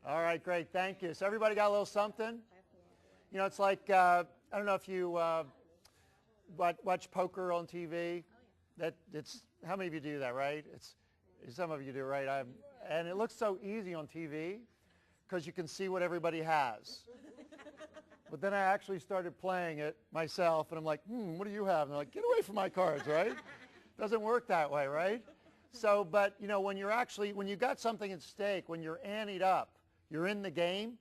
All right, great. Thank you. So everybody got a little something? You know, it's like, I don't know if you watch poker on TV. How many of you do that, right? Some of you do, right? And it looks so easy on TV because you can see what everybody has. But then I actually started playing it myself, and I'm like, what do you have? And they're like, get away from my cards, right? Doesn't work that way, right? So, but, you know, when you got something at stake, when you're anteed up, you're in the game,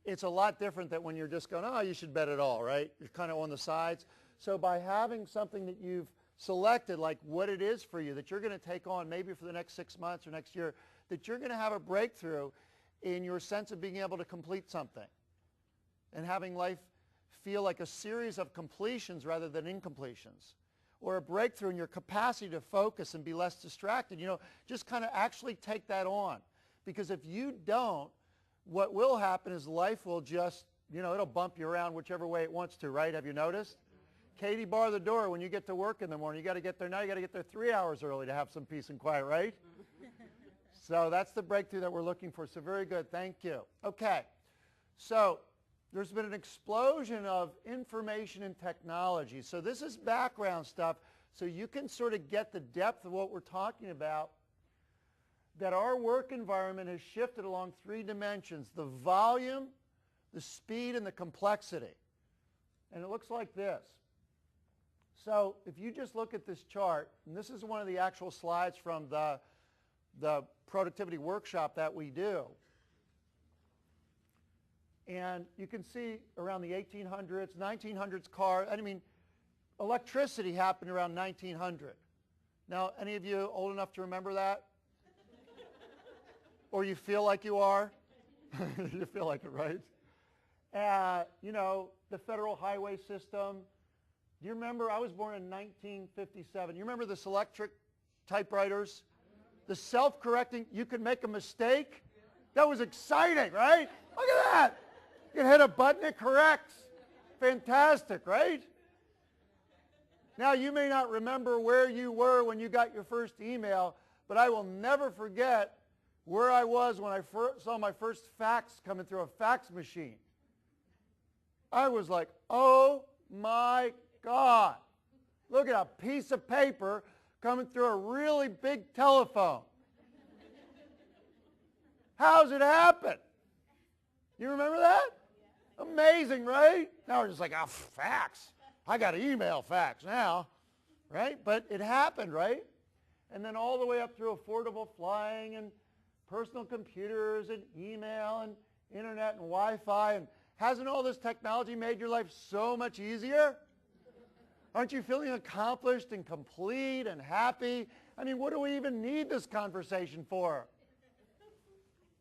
it's a lot different than when you're just going, oh, you should bet it all, right? You're kind of on the sides. So by having something that you've selected, like what it is for you, that you're going to take on maybe for the next 6 months or next year, that you're going to have a breakthrough in your sense of being able to complete something and having life feel like a series of completions rather than incompletions, or a breakthrough in your capacity to focus and be less distracted. You know, just kind of actually take that on. Because if you don't, what will happen is life will just, you know, it'll bump you around whichever way it wants to, right? Have you noticed? Katie, bar the door when you get to work in the morning. You got to get there now. You got to get there 3 hours early to have some peace and quiet, right? So that's the breakthrough that we're looking for. So very good. Thank you. Okay. So there's been an explosion of information and technology. So this is background stuff so you can sort of get the depth of what we're talking about, that our work environment has shifted along 3 dimensions: the volume, the speed, and the complexity. And it looks like this. So if you just look at this chart, and this is one of the actual slides from the productivity workshop that we do. And you can see around the 1800s, 1900s electricity happened around 1900. Now, any of you old enough to remember that? Or you feel like you are? You feel like it, right? You know, the federal highway system. Do you remember? I was born in 1957. You remember this electric typewriters? The self-correcting, you could make a mistake. That was exciting, right? Look at that. You can hit a button, it corrects. Fantastic, right? Now, you may not remember where you were when you got your first email, but I will never forget where I was when I saw my first fax coming through a fax machine. I was like, oh my God. Look at a piece of paper coming through a really big telephone. How's it happen? You remember that? Amazing, right? Now we're just like, oh, fax. I got an email fax now, right? But it happened, right? And then all the way up through affordable flying and personal computers and email and internet and Wi-Fi. And hasn't all this technology made your life so much easier? Aren't you feeling accomplished and complete and happy? I mean, what do we even need this conversation for?